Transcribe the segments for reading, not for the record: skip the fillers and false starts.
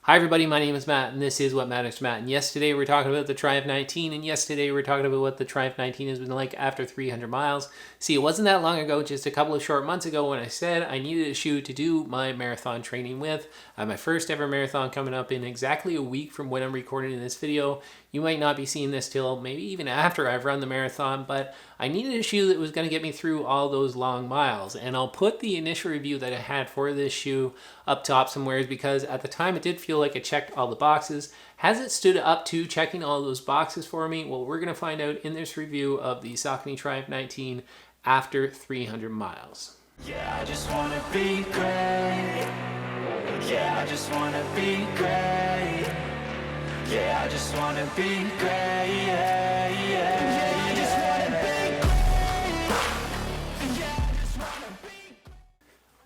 Hi everybody, my name is Matt and this is What Matters to Matt. And yesterday we were talking about the Triumph 19 and yesterday we were talking about what the Triumph 19 has been like after 300 miles. See, it wasn't that long ago, just a couple of short months ago when I said I needed a shoe to do my marathon training with. I have my first ever marathon coming up in exactly a week from when I'm recording this video. You might not be seeing this till maybe even after I've run the marathon, but I needed a shoe that was going to get me through all those long miles. And I'll put the initial review that I had for this shoe up top somewhere because at the time it did feel like it checked all the boxes. Has it stood up to checking all those boxes for me? Well, we're going to find out in this review of the Saucony Triumph 19 after 300 miles. Yeah, I just want to be great. Yeah, I just want to be great. Yeah, I just want to be great. Yeah, yeah, I just want to be great. Yeah, I just want to be.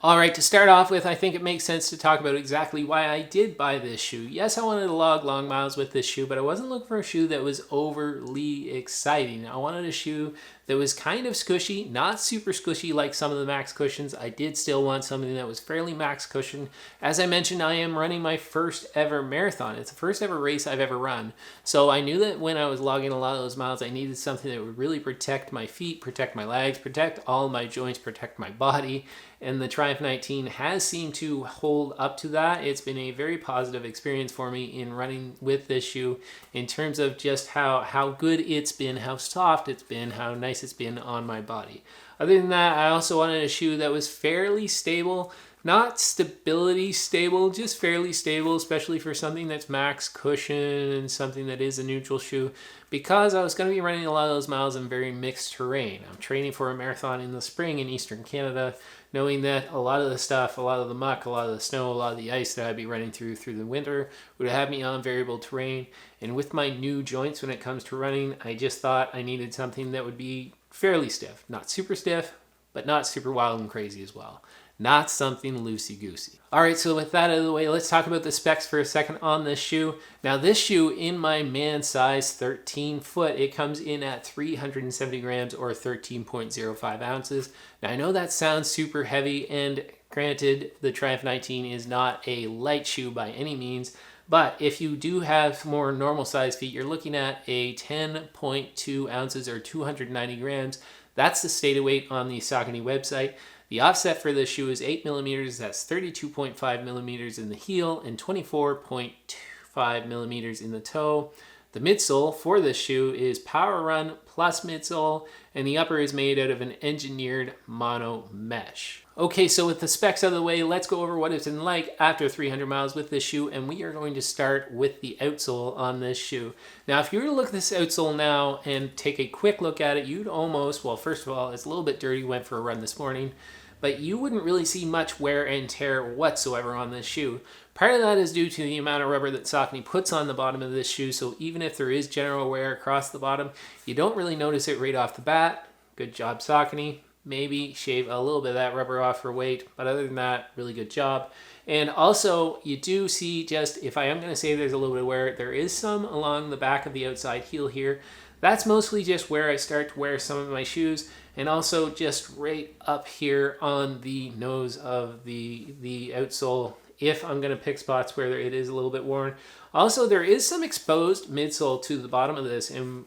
All right, to start off with, I think it makes sense to talk about exactly why I did buy this shoe. Yes, I wanted to log long miles with this shoe, but I wasn't looking for a shoe that was overly exciting. I wanted a shoe that was kind of squishy, not super squishy like some of the max cushions. I did still want something that was fairly max cushion. As I mentioned, I am running my first ever marathon. It's the first ever race I've ever run. So I knew that when I was logging a lot of those miles, I needed something that would really protect my feet, protect my legs, protect all my joints, protect my body. And the Triumph 19 has seemed to hold up to that. It's been a very positive experience for me in running with this shoe in terms of just how good it's been, how soft it's been, how nice it's been on my body. Other than that, I also wanted a shoe that was fairly stable, not stability stable, just fairly stable, especially for something that's max cushion and something that is a neutral shoe, because I was going to be running a lot of those miles in very mixed terrain. I'm training for a marathon in the spring in Eastern Canada, knowing that a lot of the stuff, a lot of the muck, a lot of the snow, a lot of the ice that I'd be running through the winter would have me on variable terrain. And with my new joints when it comes to running, I just thought I needed something that would be fairly stiff. Not super stiff, but not super wild and crazy as well. Not something loosey-goosey. All right, so with that out of the way, let's talk about the specs for a second on this shoe. Now this shoe in my man size 13 foot, it comes in at 370 grams or 13.05 ounces. Now I know that sounds super heavy, and granted, the Triumph 19 is not a light shoe by any means, but if you do have more normal size feet, you're looking at a 10.2 ounces or 290 grams. That's the stated weight on the Saucony website. The offset for this shoe is 8 millimeters. That's 32.5 millimeters in the heel and 24.5 millimeters in the toe. The midsole for this shoe is Power Run plus midsole, and the upper is made out of an engineered mono mesh. Okay, so with the specs out of the way, let's go over what it's been like after 300 miles with this shoe, and we are going to start with the outsole on this shoe. Now, if you were to look at this outsole now and take a quick look at it, you'd almost, well, first of all, it's a little bit dirty, went for a run this morning, but you wouldn't really see much wear and tear whatsoever on this shoe. Part of that is due to the amount of rubber that Saucony puts on the bottom of this shoe, so even if there is general wear across the bottom, you don't really notice it right off the bat. Good job, Saucony. Maybe shave a little bit of that rubber off for weight, but other than that, really good job. And also, you do see just, if I am going to say there's a little bit of wear, there is some along the back of the outside heel here. That's mostly just where I start to wear some of my shoes, and also just right up here on the nose of the outsole, if I'm going to pick spots where it is a little bit worn. Also, there is some exposed midsole to the bottom of this, and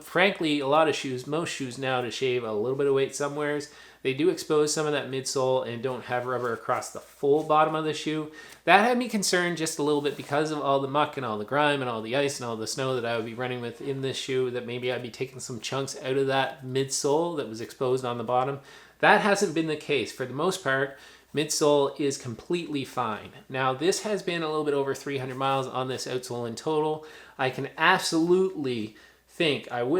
frankly, a lot of shoes, most shoes now, to shave a little bit of weight somewheres, they do expose some of that midsole and don't have rubber across the full bottom of the shoe. That had me concerned just a little bit because of all the muck and all the grime and all the ice and all the snow that I would be running with in this shoe, that maybe I'd be taking some chunks out of that midsole that was exposed on the bottom. That hasn't been the case. For the most part, midsole is completely fine. Now, this has been a little bit over 300 miles on this outsole in total. I would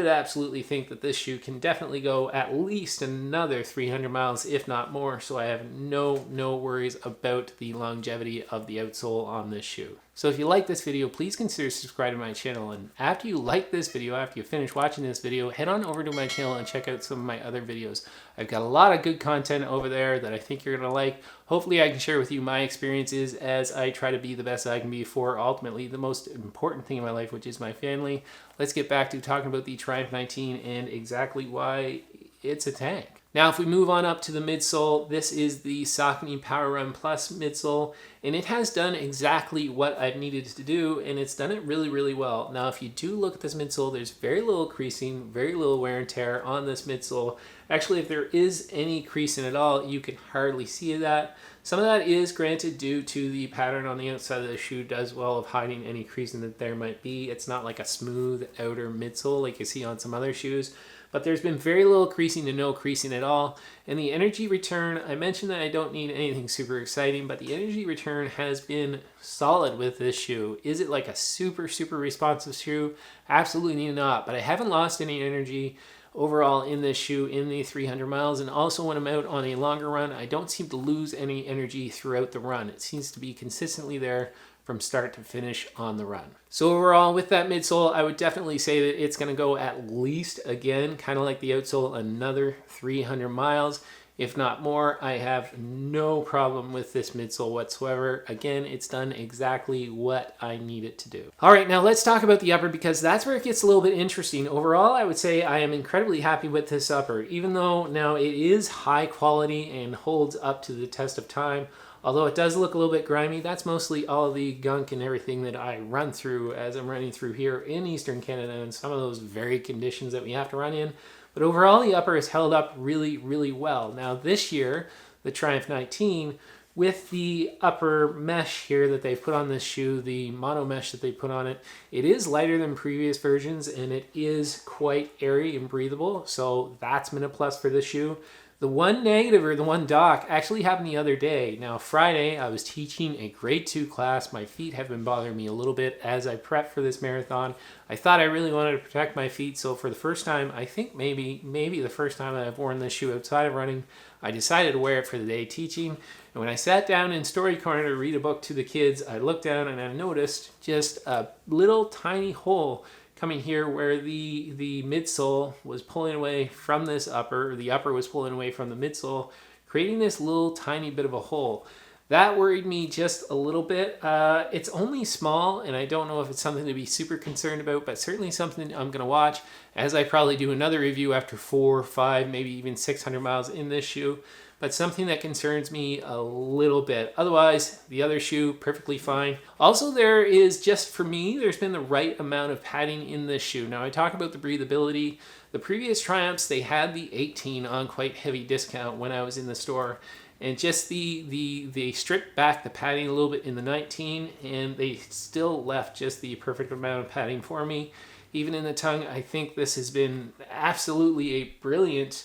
absolutely think that this shoe can definitely go at least another 300 miles, if not more, so I have no worries about the longevity of the outsole on this shoe. So if you like this video, please consider subscribing to my channel, and after you like this video, after you finish watching this video, head on over to my channel and check out some of my other videos. I've got a lot of good content over there that I think you're going to like. Hopefully I can share with you my experiences as I try to be the best I can be for ultimately the most important thing in my life, which is my family. Let's get back to talking about the Triumph 19 and exactly why it's a tank. Now, if we move on up to the midsole, this is the Saucony Power Run Plus midsole, and it has done exactly what I've needed to do, and it's done it really, really well. Now, if you do look at this midsole, there's very little creasing, very little wear and tear on this midsole. Actually, if there is any creasing at all, you can hardly see that. Some of that is granted due to the pattern on the outside of the shoe does well of hiding any creasing that there might be. It's not like a smooth outer midsole like you see on some other shoes. But there's been very little creasing to no creasing at all. And the energy return, I mentioned that I don't need anything super exciting, but the energy return has been solid with this shoe. Is it like a super, super responsive shoe? Absolutely not. But I haven't lost any energy overall in this shoe in the 300 miles. And also when I'm out on a longer run, I don't seem to lose any energy throughout the run. It seems to be consistently there from start to finish on the run. So overall, with that midsole, I would definitely say that it's going to go at least, again, kind of like the outsole, another 300 miles, if not more. I have no problem with this midsole whatsoever. Again, it's done exactly what I need it to do. All right, now let's talk about the upper, because that's where it gets a little bit interesting. Overall, I would say I am incredibly happy with this upper, even though now it is high quality and holds up to the test of time. Although it does look a little bit grimy, that's mostly all the gunk and everything that I run through as I'm running through here in Eastern Canada and some of those very conditions that we have to run in. But overall, the upper has held up really, really well. Now this year, the Triumph 19, with the upper mesh here that they've put on this shoe, the mono mesh that they put on it, it is lighter than previous versions and it is quite airy and breathable. So that's been a plus for this shoe. The one negative, or the one dock, actually happened the other day. Now, Friday, I was teaching a grade 2 class. My feet have been bothering me a little bit as I prep for this marathon. I thought I really wanted to protect my feet, so for the first time, I think maybe the first time that I've worn this shoe outside of running, I decided to wear it for the day teaching. And when I sat down in Story Corner to read a book to the kids, I looked down and I noticed just a little tiny hole coming here where the midsole was pulling away from this upper, or the upper was pulling away from the midsole, creating this little tiny bit of a hole. That worried me just a little bit. It's only small, and I don't know if it's something to be super concerned about, but certainly something I'm going to watch as I probably do another review after 4, 5, maybe even 600 miles in this shoe. But something that concerns me a little bit. Otherwise, the other shoe, perfectly fine. Also, there is, just for me, there's been the right amount of padding in this shoe. Now, I talk about the breathability. The previous Triumphs, they had the 18 on quite heavy discount when I was in the store. And just they stripped back the padding a little bit in the 19, and they still left just the perfect amount of padding for me. Even in the tongue, I think this has been absolutely a brilliant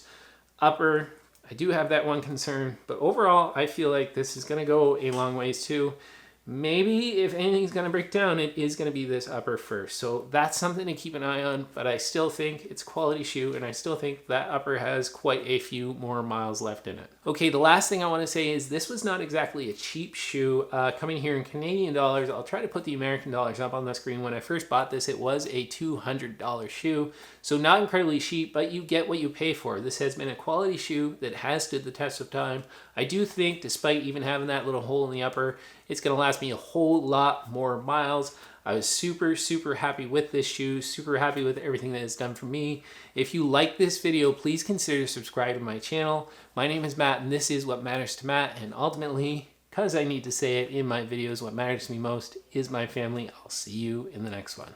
upper. I do have that one concern, but overall, I feel like this is going to go a long ways too. Maybe if anything's going to break down, it is going to be this upper first. So that's something to keep an eye on, but I still think it's a quality shoe, and I still think that upper has quite a few more miles left in it. Okay, the last thing I want to say is this was not exactly a cheap shoe. Coming here in Canadian dollars, I'll try to put the American dollars up on the screen. When I first bought this, it was a $200 shoe. So not incredibly cheap, but you get what you pay for. This has been a quality shoe that has stood the test of time. I do think, despite even having that little hole in the upper, it's going to last me a whole lot more miles. I was super, super happy with this shoe, super happy with everything that it's done for me. If you like this video, please consider subscribing to my channel. My name is Matt, and this is What Matters to Matt, and ultimately, because I need to say it in my videos, what matters to me most is my family. I'll see you in the next one.